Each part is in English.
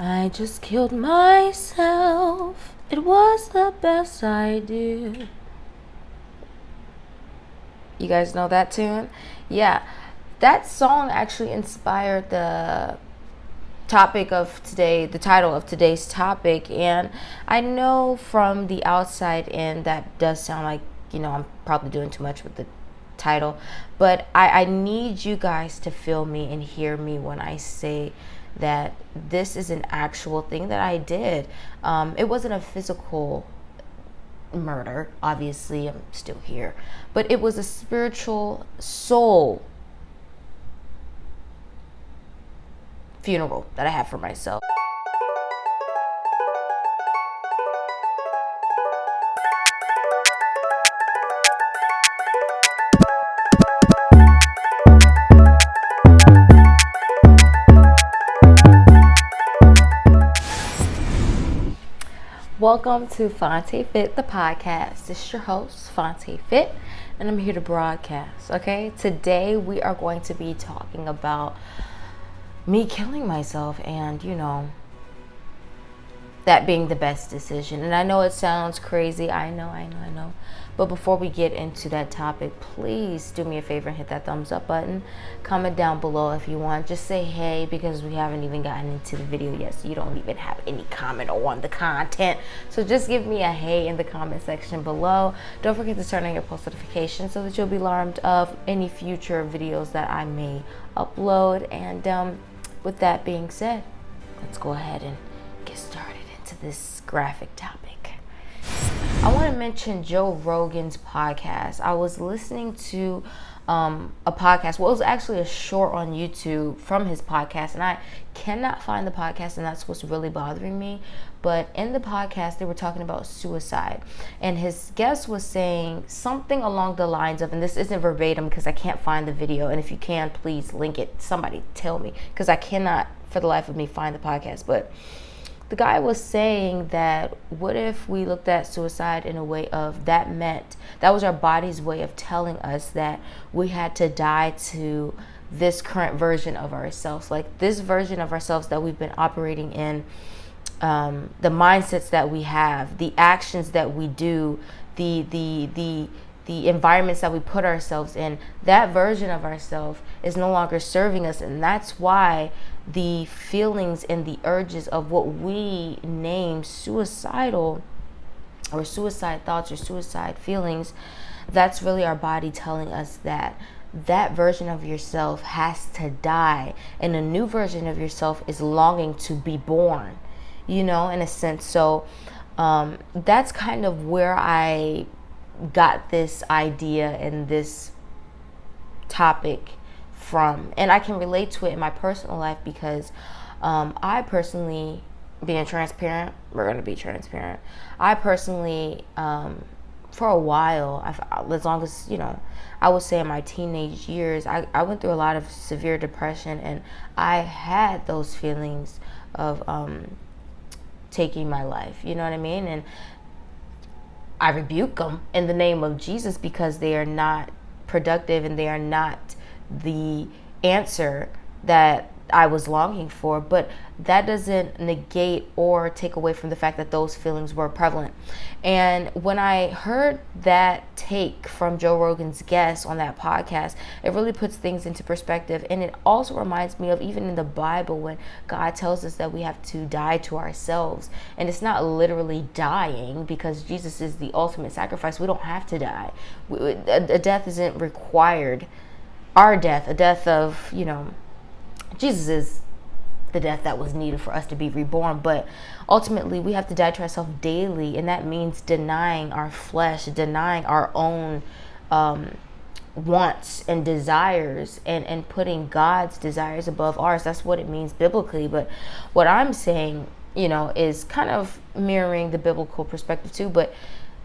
I just killed myself. It was the best idea. You guys know that tune? Yeah. That song actually inspired the topic of today, the title of today's topic. And I know from the outside in that does sound like, I'm probably doing too much with the title. But I need you guys to feel me and hear me when I say that this is an actual thing that I did. It wasn't a physical murder. Obviously, I'm still here. But it was a spiritual soul funeral that I have for myself. Welcome to FONTÉFIT, the podcast. This is your host, FONTÉFIT, and I'm here to broadcast, okay? Today, we are going to be talking about me killing myself and, that being the best decision. And I know it sounds crazy. I know. But before we get into that topic, please do me a favor and hit that thumbs up button. Comment down below if you want. Just say hey, because we haven't even gotten into the video yet, so you don't even have any comment on the content. So just give me a hey in the comment section below. Don't forget to turn on your post notifications so that you'll be alarmed of any future videos that I may upload. And with that being said, let's go ahead and get started into this graphic topic. I want to mention Joe Rogan's podcast. I was listening to a podcast. Well, it was actually a short on YouTube from his podcast, and I cannot find the podcast, and that's what's really bothering me. But in the podcast, they were talking about suicide, and his guest was saying something along the lines of, and this isn't verbatim because I can't find the video, and if you can, please link it. Somebody tell me, because I cannot for the life of me find the podcast. But the guy was saying that what if we looked at suicide in a way of that was our body's way of telling us that we had to die to this current version of ourselves, like this version of ourselves that we've been operating in, the mindsets that we have, the actions that we do, the environments that we put ourselves in. That version of ourselves is no longer serving us, and that's why the feelings and the urges of what we name suicidal or suicide thoughts or suicide feelings, that's really our body telling us that that version of yourself has to die and a new version of yourself is longing to be born, in a sense. So that's kind of where I got this idea and this topic from, and I can relate to it in my personal life because I personally, being transparent, we're going to be transparent. I personally, for a while, as long as, I would say in my teenage years, I went through a lot of severe depression, and I had those feelings of taking my life, you know what I mean? And I rebuke them in the name of Jesus because they are not productive and they are not the answer that I was longing for. But that doesn't negate or take away from the fact that those feelings were prevalent. And when I heard that take from Joe Rogan's guest on that podcast, it really puts things into perspective. And it also reminds me of even in the Bible when God tells us that we have to die to ourselves. And it's not literally dying because Jesus is the ultimate sacrifice. We don't have to die. A death isn't required. Our death, a death of, Jesus is the death that was needed for us to be reborn. But ultimately, we have to die to ourselves daily, and that means denying our flesh, denying our own wants and desires, and putting God's desires above ours. That's what it means biblically. But what I'm saying, is kind of mirroring the biblical perspective too. But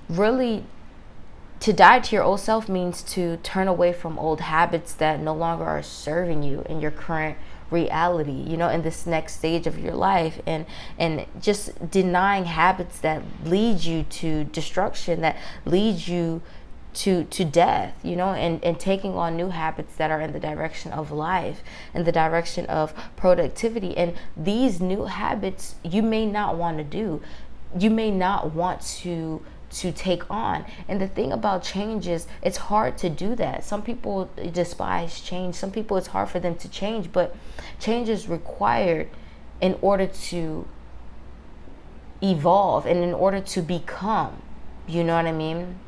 really, to die to your old self means to turn away from old habits that no longer are serving you in your current reality, in this next stage of your life, and just denying habits that lead you to destruction, that lead you to death, and taking on new habits that are in the direction of life, in the direction of productivity. And these new habits you may not want to do, you may not want to take on. And the thing about change is it's hard to do that. Some people despise change. Some people, it's hard for them to change, but change is required in order to evolve and in order to become, you know what I mean?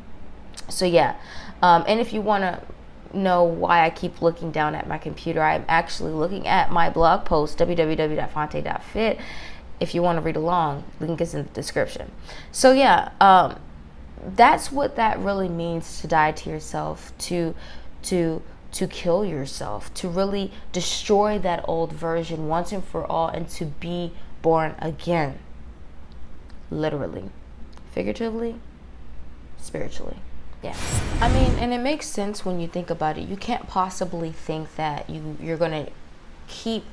So yeah, and if you want to know why I keep looking down at my computer, I'm actually looking at my blog post, www.fonte.fit. If you want to read along, link is in the description. So yeah, that's what that really means, to die to yourself, to kill yourself, to really destroy that old version once and for all, and to be born again. Literally, figuratively, spiritually. Yeah. I mean, and it makes sense when you think about it. You can't possibly think that you're going to keep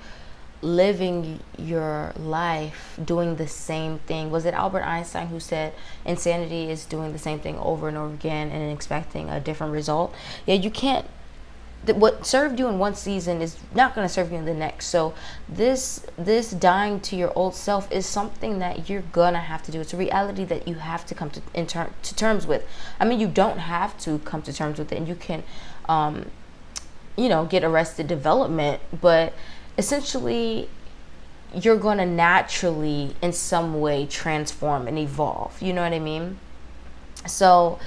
living your life doing the same thing. Was it Albert Einstein who said insanity is doing the same thing over and over again and expecting a different result? Yeah, you can't. What served you in one season is not going to serve you in the next. So this dying to your old self is something that you're gonna have to do. It's a reality that you have to come to terms with. I mean, you don't have to come to terms with it, and you can get arrested development, but essentially you're gonna naturally in some way transform and evolve, you know what I mean? So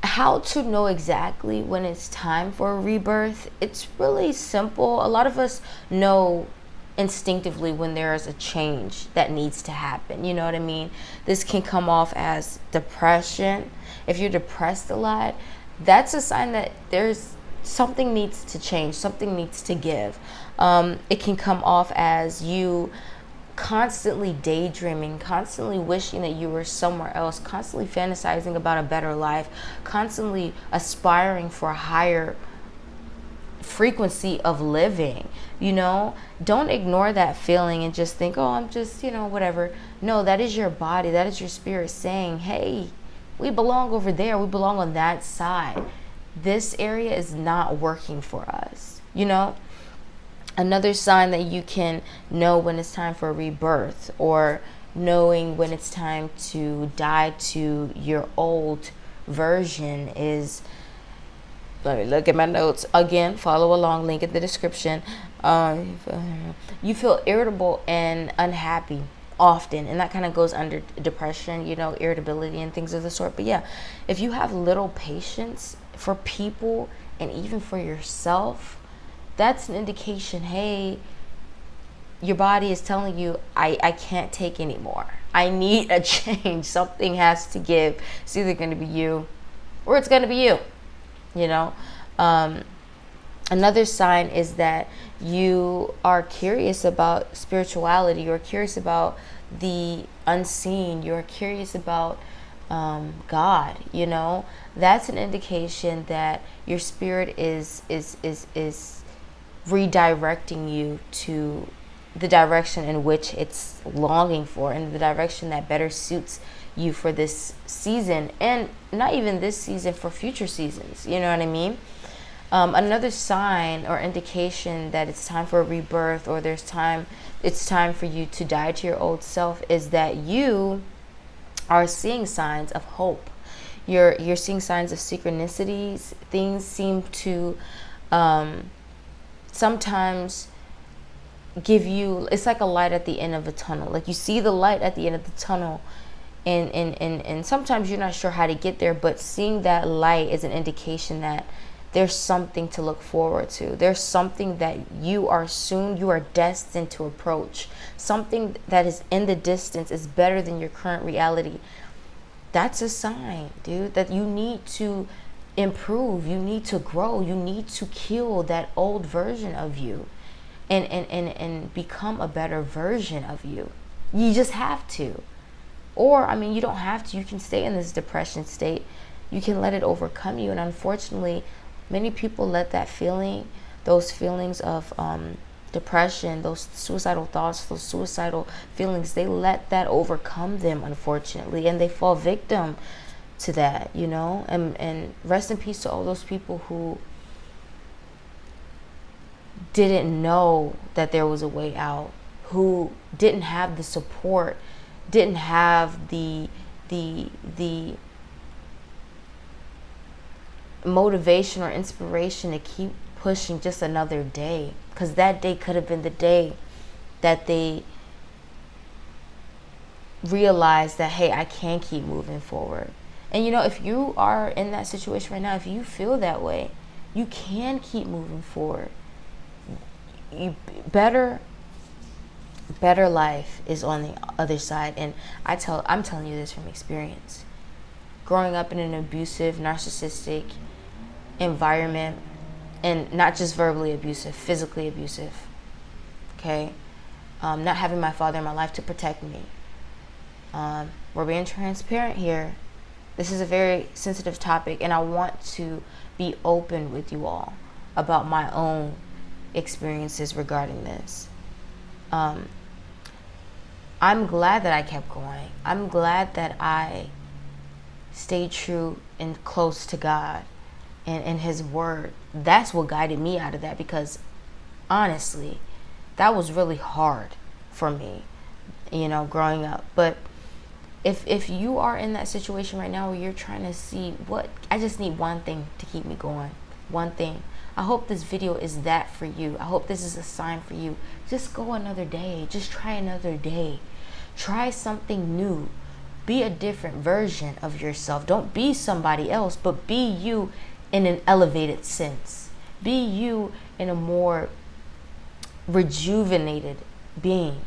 how to know exactly when it's time for a rebirth? It's really simple. A lot of us know instinctively when there is a change that needs to happen, you know what I mean? This can come off as depression. If you're depressed a lot, that's a sign that there's something needs to change, something needs to give. It can come off as you constantly daydreaming, constantly wishing that you were somewhere else, constantly fantasizing about a better life, constantly aspiring for a higher frequency of living. Don't ignore that feeling and just think, oh, I'm just whatever. No, that is your body, that is your spirit saying, hey, we belong over there, we belong on that side. This area is not working for us. Another sign that you can know when it's time for a rebirth, or knowing when it's time to die to your old version, is, let me look at my notes again, follow along, link in the description. You feel irritable and unhappy often, and that kind of goes under depression, irritability and things of the sort. But yeah, if you have little patience for people and even for yourself, that's an indication, hey, your body is telling you, I can't take anymore. I need a change. Something has to give. It's either going to be you or it's going to be you. Another sign is that you are curious about spirituality. You're curious about the unseen. You're curious about God. That's an indication that your spirit is redirecting you to the direction in which it's longing for, and the direction that better suits you for this season, and not even this season, for future seasons. You know what I mean? Another sign or indication that it's time for a rebirth, or it's time for you to die to your old self, is that you are seeing signs of hope. You're seeing signs of synchronicities. Things seem to sometimes give you, it's like a light at the end of a tunnel. Like you see the light at the end of the tunnel, and sometimes you're not sure how to get there, but seeing that light is an indication that there's something to look forward to. There's something that you are destined to approach. Something that is in the distance is better than your current reality. That's a sign, dude, that you need to improve, you need to grow, you need to kill that old version of you and become a better version of you. You just have to. Or, you don't have to. You can stay in this depression state. You can let it overcome you. And unfortunately, many people let those feelings of depression, those suicidal thoughts, those suicidal feelings, they let that overcome them, unfortunately, and they fall victim to that, you know. And rest in peace to all those people who didn't know that there was a way out, who didn't have the support, didn't have the motivation or inspiration to keep pushing just another day, because that day could have been the day that they realized that, hey, I can keep moving forward. And you know, if you are in that situation right now, if you feel that way, you can keep moving forward. You better life is on the other side. And I'm telling you this from experience. Growing up in an abusive, narcissistic environment, and not just verbally abusive, physically abusive, okay? Not having my father in my life to protect me. We're being transparent here. This is a very sensitive topic, and I want to be open with you all about my own experiences regarding this. I'm glad that I kept going. I'm glad that I stayed true and close to God and His Word. That's what guided me out of that, because honestly, that was really hard for me, you know, growing up. But if you are in that situation right now where you're trying to see I just need one thing to keep me going, one thing. I hope this video is that for you. I hope this is a sign for you. Just go another day. Just try another day. Try something new. Be a different version of yourself. Don't be somebody else, but be you in an elevated sense. Be you in a more rejuvenated being.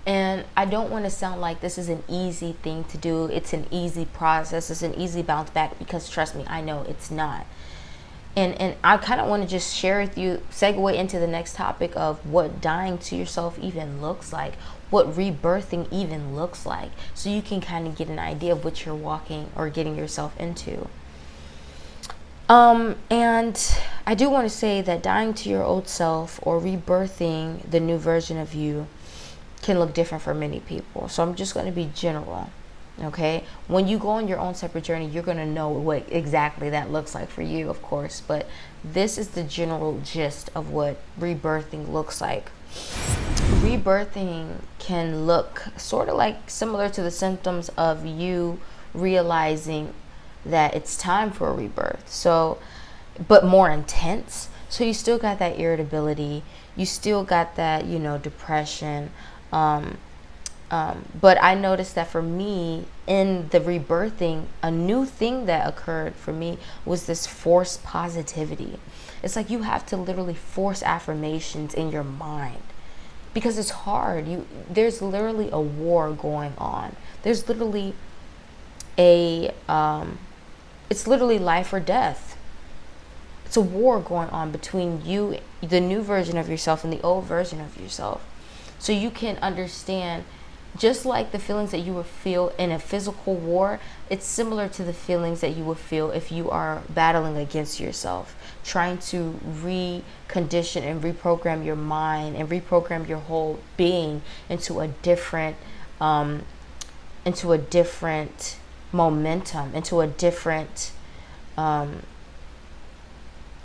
And I don't want to sound like this is an easy thing to do. It's an easy process. It's an easy bounce back, because trust me, I know it's not. And I kind of want to just share with you, segue into the next topic of what dying to yourself even looks like, what rebirthing even looks like, so you can kind of get an idea of what you're walking or getting yourself into. And I do want to say that dying to your old self or rebirthing the new version of you can look different for many people. So I'm just going to be general. Okay, when you go on your own separate journey, you're going to know what exactly that looks like for you, of course, but this is the general gist of what rebirthing looks like. Rebirthing can look sort of like similar to the symptoms of you realizing that it's time for a rebirth, so but more intense. So you still got that irritability, you still got that, you know, depression, but I noticed that for me, in the rebirthing, a new thing that occurred for me was this forced positivity. It's like you have to literally force affirmations in your mind, because it's hard. There's literally a war going on. There's literally it's literally life or death. It's a war going on between you, the new version of yourself, and the old version of yourself. So you can understand, just like the feelings that you would feel in a physical war, it's similar to the feelings that you would feel if you are battling against yourself, trying to recondition and reprogram your mind and reprogram your whole being into a different momentum, into a different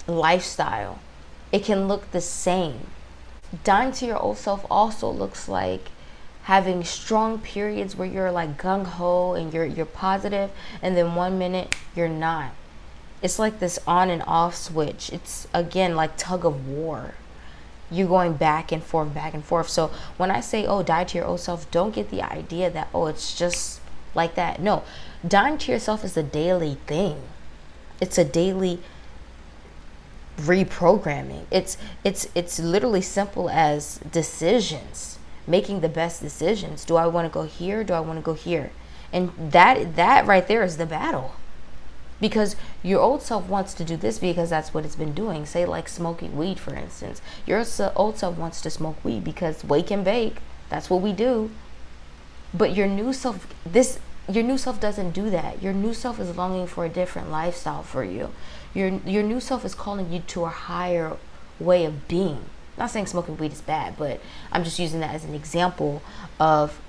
lifestyle. It can look the same. Dying to your old self also looks like having strong periods where you're like gung-ho and you're positive, and then 1 minute you're not. It's like this on and off switch. It's again like tug of war. You're going back and forth, back and forth. So when I say, oh, die to your old self, don't get the idea that, oh, it's just like that. No, dying to yourself is a daily thing. It's a daily reprogramming. It's literally simple as decisions, making the best decisions. Do I want to go here? Do I want to go here? And that right there is the battle, because your old self wants to do this because that's what it's been doing. Say like smoking weed, for instance. Your old self wants to smoke weed because wake and bake, that's what we do. But your new self, Your new self doesn't do that. Your new self is longing for a different lifestyle for you. Your new self is calling you to a higher way of being. I'm not saying smoking weed is bad, but I'm just using that as an example of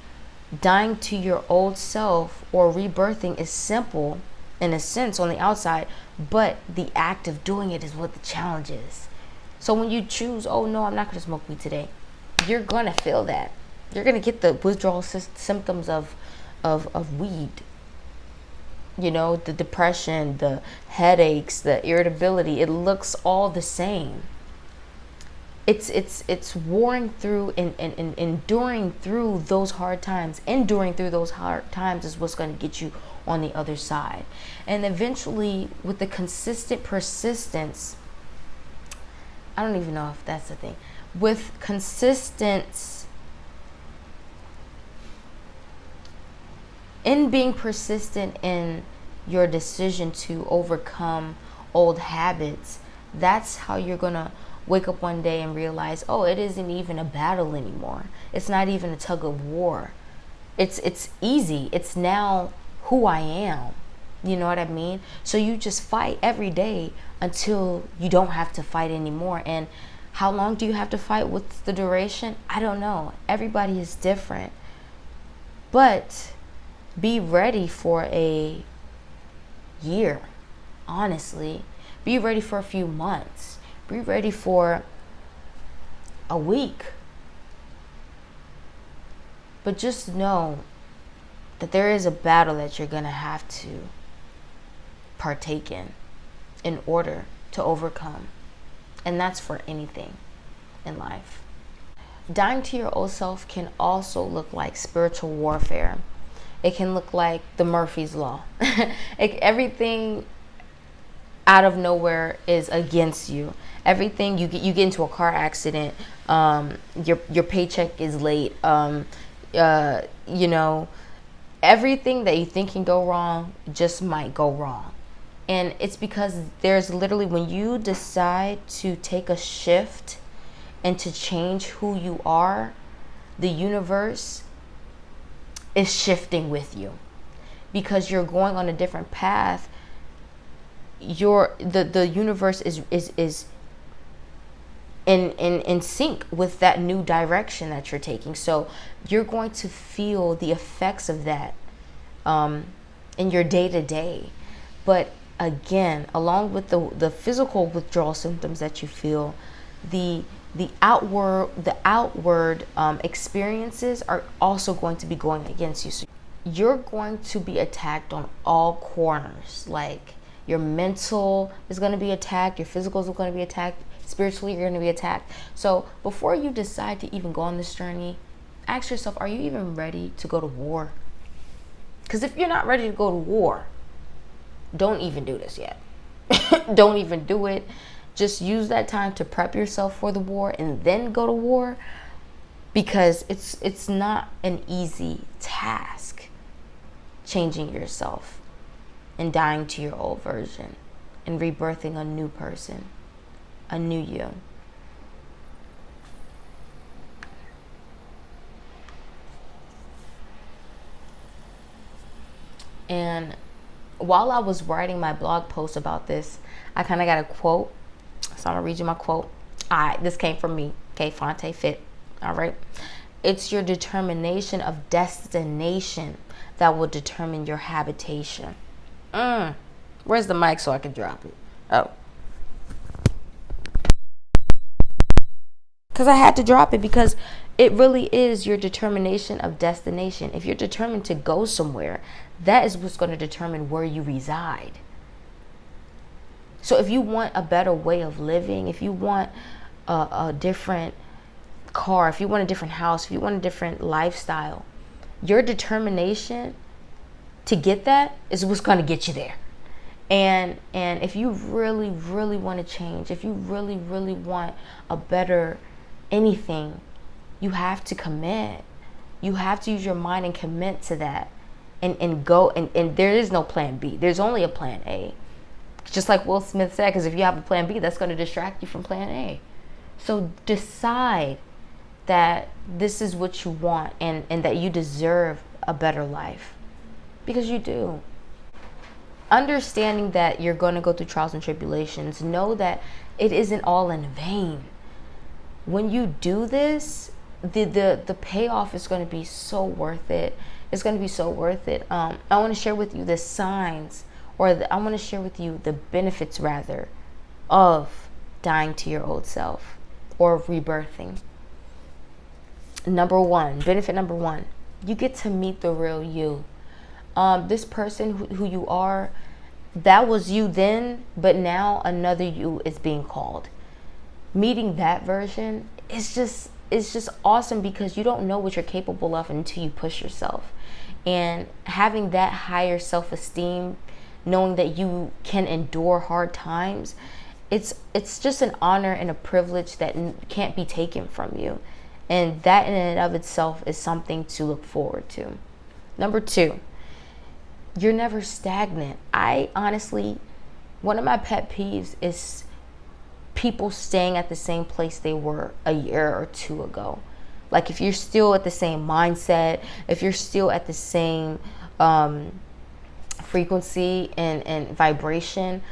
dying to your old self, or rebirthing is simple in a sense on the outside, but the act of doing it is what the challenge is. So when you choose, oh no, I'm not going to smoke weed today, you're going to feel that. You're going to get the withdrawal symptoms of weed. You know, the depression, the headaches, the irritability, it looks all the same. It's warring through and enduring through those hard times. Enduring through those hard times is what's going to get you on the other side. And eventually, with the consistent persistence, I don't even know if that's the thing. With consistence, in being persistent in your decision to overcome old habits, that's how you're going to wake up one day and realize, oh, it isn't even a battle anymore. It's not even a tug of war. It's easy. It's now who I am. You know what I mean? So you just fight every day until you don't have to fight anymore. And how long do you have to fight? What's the duration? I don't know. Everybody is different. But be ready for a year, honestly. Be ready for a few months. Be ready for a week. But just know that there is a battle that you're going to have to partake in order to overcome. And that's for anything in life. Dying to your old self can also look like spiritual warfare. It can look like the Murphy's Law. Everything out of nowhere is against you. Everything, you get into a car accident, your paycheck is late, you know, everything that you think can go wrong just might go wrong. And it's because there's literally, when you decide to take a shift and to change who you are, the universe is shifting with you, because you're going on a different path. The universe is in sync with that new direction that you're taking. So you're going to feel the effects of that in your day-to-day. But again, along with the physical withdrawal symptoms that you feel, the outward experiences are also going to be going against you. So you're going to be attacked on all corners. Like, your mental is going to be attacked, your physical is going to be attacked, spiritually you're going to be attacked. So before you decide to even go on this journey, ask yourself, are you even ready to go to war? Because if you're not ready to go to war, don't even do this yet. Don't even do it. Just use that time to prep yourself for the war and then go to war, because it's not an easy task changing yourself and dying to your old version and rebirthing a new person, a new you. And while I was writing my blog post about this, I kind of got a quote. So I'm going to read you my quote. All right, this came from me, FONTÉFIT. All right. It's your determination of destination that will determine your habitation. Where's the mic so I can drop it? Oh. Because I had to drop it, because it really is your determination of destination. If you're determined to go somewhere, that is what's going to determine where you reside. So if you want a better way of living, if you want a different car, if you want a different house, if you want a different lifestyle, your determination to get that is what's going to get you there. And if you really, really want to change, if you really, really want a better anything, you have to commit. You have to use your mind and commit to that, and go. And there is no plan B. There's only a plan A. Just like Will Smith said, because if you have a plan B, that's going to distract you from plan A. So decide that this is what you want, and that you deserve a better life. because you do. Understanding that you're going to go through trials and tribulations, know that it isn't all in vain. When you do this, the payoff is going to be so worth it. It's going to be so worth it. I want to share with you the signs, or I want to share with you the benefits, rather, of dying to your old self or rebirthing. Benefit number one, you get to meet the real you. This person who you are, that was you then, but now another you is being called. Meeting that version is just awesome, because you don't know what you're capable of until you push yourself. And having that higher self-esteem, knowing that you can endure hard times, it's just an honor and a privilege that can't be taken from you. And that in and of itself is something to look forward to. Number two, you're never stagnant. One of my pet peeves is people staying at the same place they were a year or two ago. Like, if you're still at the same mindset, if you're still at the same frequency and vibration,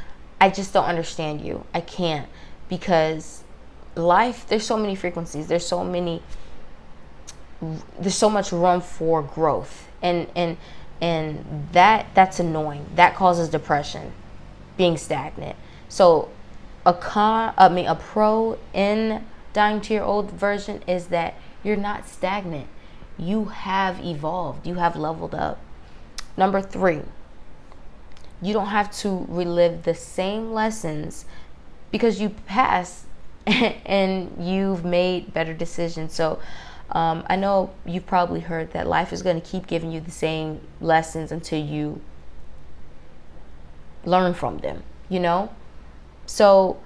I just don't understand you. I can't, because life, there's so many frequencies, there's so much room for growth, and that's annoying. That causes depression, being stagnant. So a pro in dying to your old version is that you're not stagnant. You have evolved. You have leveled up. Number three, you don't have to relive the same lessons, because you passed and you've made better decisions. So I know you've probably heard that life is going to keep giving you the same lessons until you learn from them, So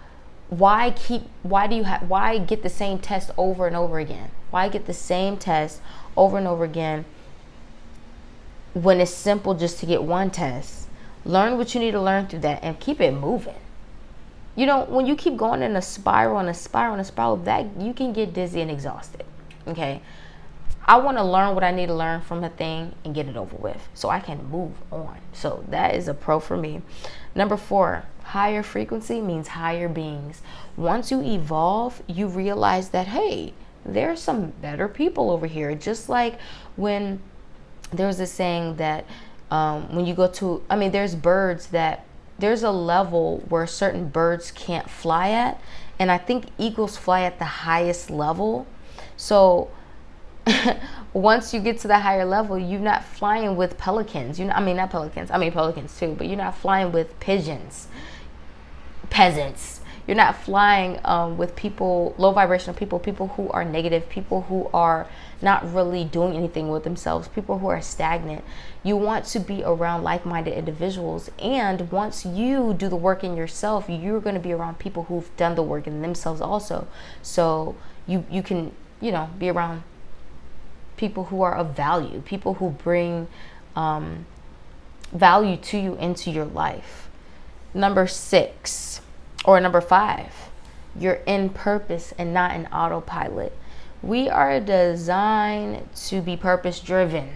why get the same test over and over again? Why get the same test over and over again when it's simple just to get one test? Learn what you need to learn through that and keep it moving. When you keep going in a spiral, that you can get dizzy and exhausted. Okay? I want to learn what I need to learn from a thing and get it over with so I can move on. So that is a pro for me. Number four, higher frequency means higher beings. Once you evolve, you realize that, hey, there's some better people over here. Just like when there's this saying that when you go to, there's birds that, there's a level where certain birds can't fly at. And I think eagles fly at the highest level. So once you get to the higher level, you're not flying with pelicans. Not pelicans. Pelicans too, but you're not flying with peasants. You're not flying with people, low vibrational people who are negative, people who are not really doing anything with themselves, people who are stagnant. You want to be around like-minded individuals. And once you do the work in yourself, you're going to be around people who've done the work in themselves also. So you can, be around people who are of value, people who bring value to you into your life. Number five, you're in purpose and not in autopilot. We are designed to be purpose-driven,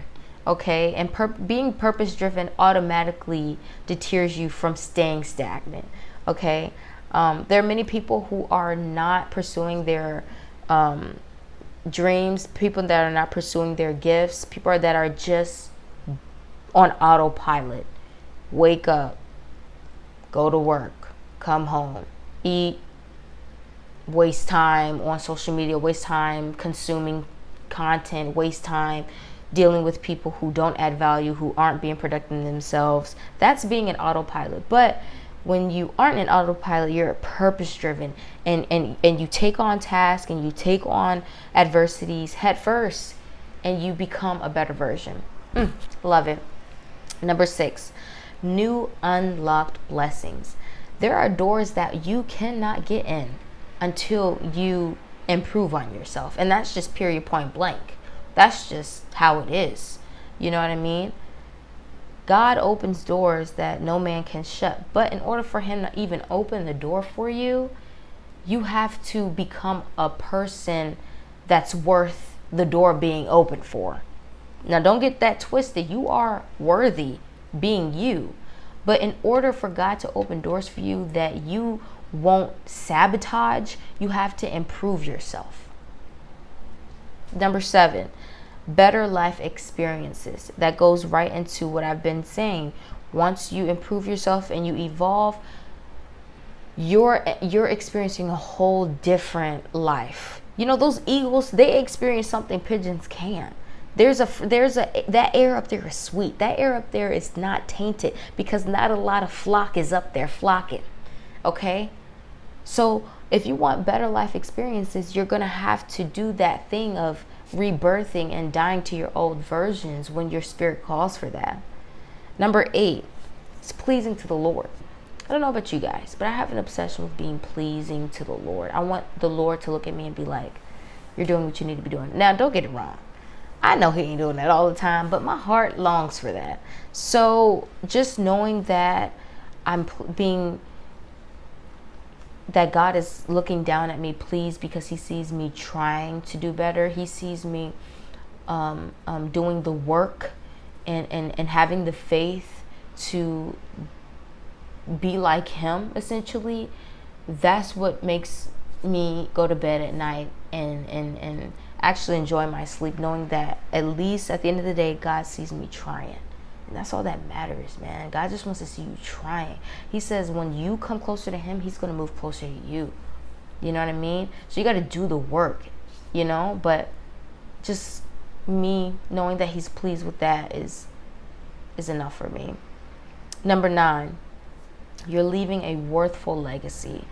okay? And being purpose-driven automatically deters you from staying stagnant, okay? There are many people who are not pursuing their dreams, people that are not pursuing their gifts, people that are just on autopilot. Wake up, go to work, come home, eat, waste time on social media, waste time consuming content, waste time dealing with people who don't add value, who aren't being productive in themselves. That's being an autopilot. But when you aren't in autopilot, you're purpose driven, and you take on tasks and you take on adversities head first, and you become a better version. Love it. Number 6, new unlocked blessings. There are doors that you cannot get in until you improve on yourself. And that's just period, point blank. That's just how it is. You know what I mean? God opens doors that no man can shut. But in order for him to even open the door for you, you have to become a person that's worth the door being open for. Now, don't get that twisted. You are worthy being you. But in order for God to open doors for you that you won't sabotage, you have to improve yourself. Number 7, better life experiences. That goes right into what I've been saying. Once you improve yourself and you evolve, you're experiencing a whole different life. You know, those eagles, they experience something pigeons can't. That air up there is sweet. That air up there is not tainted because not a lot of flock is up there flocking. Okay? So if you want better life experiences, you're going to have to do that thing of rebirthing and dying to your old versions when your spirit calls for that. Number 8, it's pleasing to the Lord. I don't know about you guys, but I have an obsession with being pleasing to the Lord. I want the Lord to look at me and be like, you're doing what you need to be doing. Now, don't get it wrong. I know he ain't doing that all the time, but my heart longs for that. So just knowing that that God is looking down at me pleased because he sees me trying to do better. He sees me doing the work and having the faith to be like him, essentially. That's what makes me go to bed at night and actually enjoy my sleep, knowing that at least at the end of the day, God sees me trying. And that's all that matters, man. God just wants to see you trying. He says when you come closer to him, he's going to move closer to you. You know what I mean? So you got to do the work, you know? But just me knowing that he's pleased with that is enough for me. Number 9, you're leaving a worthful legacy.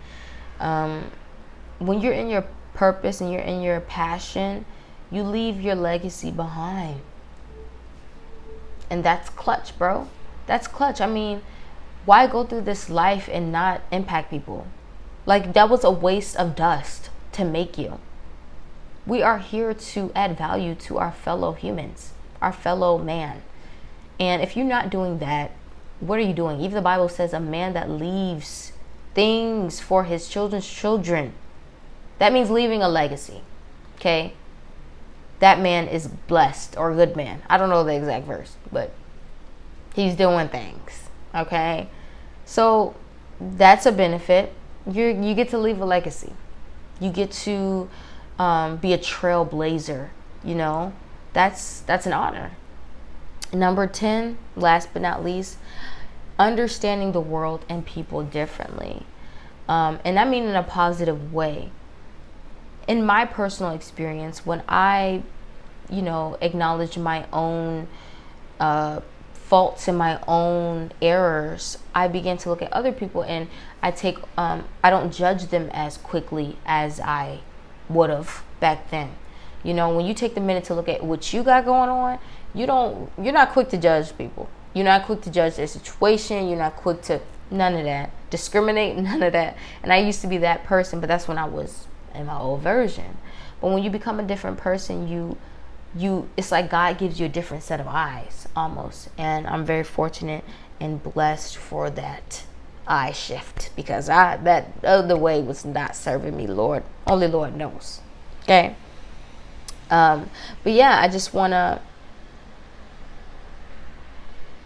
When you're in your purpose and you're in your passion, you leave your legacy behind. And that's clutch, bro. That's clutch. I mean, why go through this life and not impact people? Like, that was a waste of dust to make you. We are here to add value to our fellow humans, our fellow man. And if you're not doing that, what are you doing? Even the Bible says a man that leaves things for his children's children, that means leaving a legacy. Okay? That man is blessed or a good man. I don't know the exact verse, but he's doing things. Okay? So that's a benefit. You get to leave a legacy. You get to be a trailblazer. You know, that's an honor. Number 10, last but not least, understanding the world and people differently. And I mean in a positive way. In my personal experience, when I, acknowledge my own faults and my own errors, I begin to look at other people and I don't judge them as quickly as I would have back then. You know, when you take the minute to look at what you got going on, you're not quick to judge people. You're not quick to judge their situation. You're not quick to none of that. Discriminate, none of that. And I used to be that person, but that's when I was in my old version. But when you become a different person, you it's like God gives you a different set of eyes almost. And I'm very fortunate and blessed for that eye shift, because that other way was not serving me, Lord. Only Lord knows. Okay. But yeah, I just want to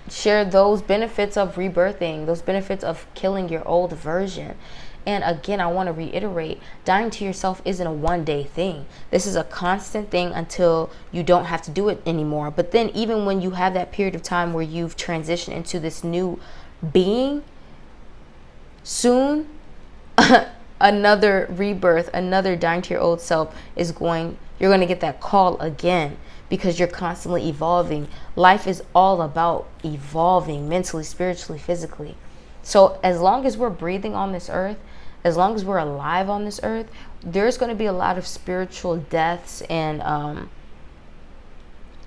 share those benefits of rebirthing, those benefits of killing your old version. And again, I want to reiterate, dying to yourself isn't a one-day thing. This is a constant thing until you don't have to do it anymore. But then even when you have that period of time where you've transitioned into this new being, soon another rebirth, another dying to your old self you're going to get that call again, because you're constantly evolving. Life is all about evolving mentally, spiritually, physically. So as long as we're breathing on this earth, as long as we're alive on this earth, there's going to be a lot of spiritual deaths and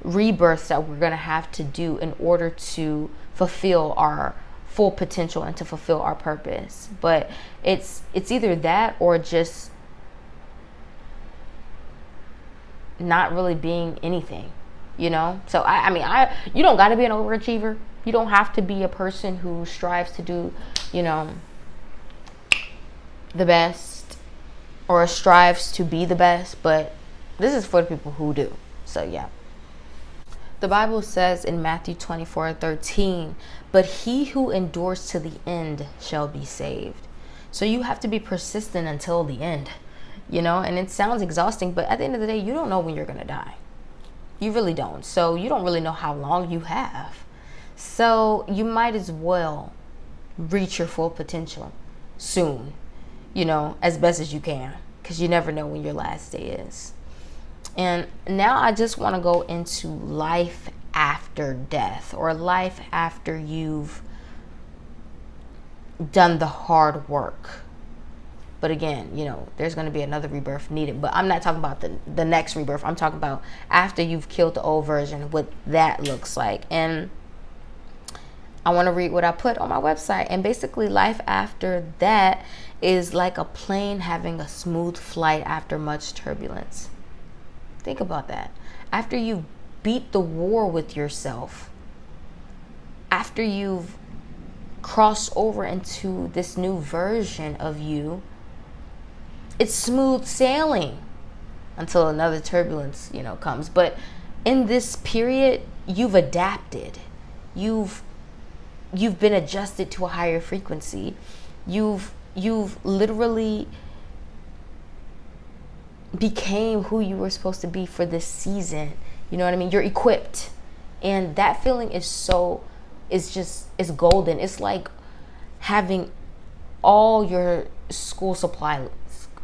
rebirths that we're going to have to do in order to fulfill our full potential and to fulfill our purpose. But it's either that or just not really being anything, you know? So I mean, you don't got to be an overachiever. You don't have to be a person who strives to do, the best or strives to be the best, but this is for the people who do. So yeah. The Bible says in Matthew 24:13, but he who endures to the end shall be saved. So you have to be persistent until the end, and it sounds exhausting, but at the end of the day, you don't know when you're going to die. You really don't. So you don't really know how long you have. So you might as well reach your full potential soon, as best as you can, because you never know when your last day is. And now I just want to go into life after death, or life after you've done the hard work. But again, there's going to be another rebirth needed. But I'm not talking about the next rebirth. I'm talking about after you've killed the old version, what that looks like. And I want to read what I put on my website. And basically, life after that is like a plane having a smooth flight after much turbulence. Think about that. After you beat the war with yourself, after you've crossed over into this new version of you, it's smooth sailing until another turbulence, comes. But in this period, you've adapted. You've been adjusted to a higher frequency. You've literally became who you were supposed to be for this season. You know what I mean? You're equipped. And that feeling is it's golden. It's like having all your school supplies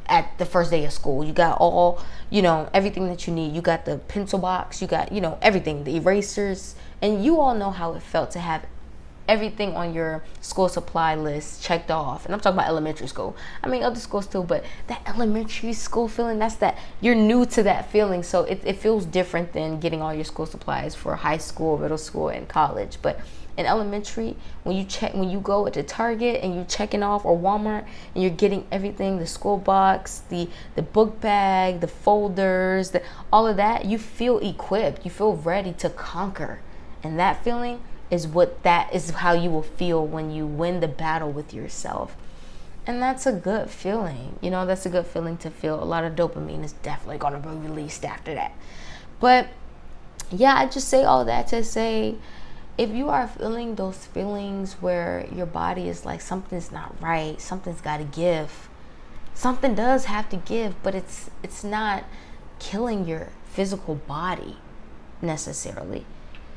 at the first day of school. You got all, everything that you need. You got the pencil box, you got, everything, the erasers. And you all know how it felt to have everything on your school supply list checked off. And I'm talking about elementary school. I mean, other schools too, but that elementary school feeling, you're new to that feeling. So it feels different than getting all your school supplies for high school, middle school, and college. But in elementary, when you go to Target and you're checking off, or Walmart, and you're getting everything, the school box, the book bag, the folders, all of that, you feel equipped. You feel ready to conquer. And that feeling is how you will feel when you win the battle with yourself. And that's a good feeling. That's a good feeling to feel. A lot of dopamine is definitely going to be released after that. But yeah, I just say all that to say, if you are feeling those feelings where your body is like, something's not right, something's got to give, something does have to give, but it's not killing your physical body necessarily.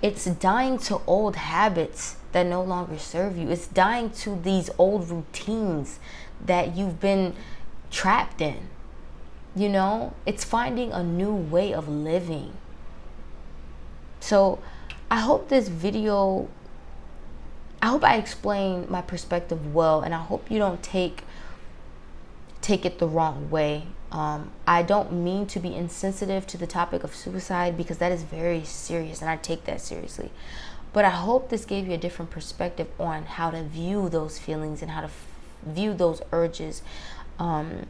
It's dying to old habits that no longer serve you. It's dying to these old routines that you've been trapped in. It's finding a new way of living. So I hope this video, I hope I explained my perspective well, and I hope you don't take it the wrong way. I don't mean to be insensitive to the topic of suicide, because that is very serious and I take that seriously. But I hope this gave you a different perspective on how to view those feelings and how to view those urges, and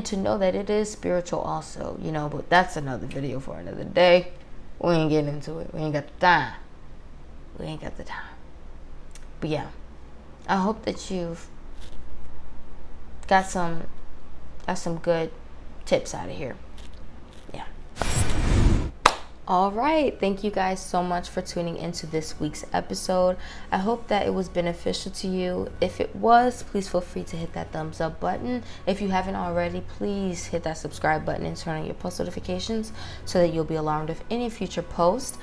to know that it is spiritual also, but that's another video for another day. We ain't getting into it. We ain't got the time. But yeah, I hope that you've got some good tips out of here. Yeah. All right. Thank you guys so much for tuning into this week's episode. I hope that it was beneficial to you. If it was, please feel free to hit that thumbs up button. If you haven't already, please hit that subscribe button and turn on your post notifications so that you'll be alarmed of any future post.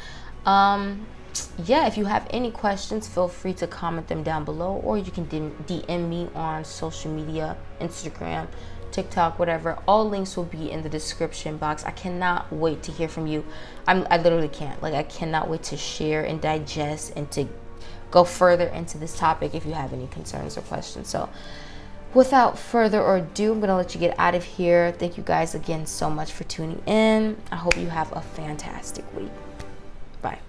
Yeah, if you have any questions, feel free to comment them down below, or you can DM me on social media, Instagram, TikTok, whatever. All links will be in the description box. I cannot wait to hear from you. I literally can't. I cannot wait to share and digest and to go further into this topic if you have any concerns or questions. So without further ado, I'm going to let you get out of here. Thank you guys again so much for tuning in. I hope you have a fantastic week. Bye.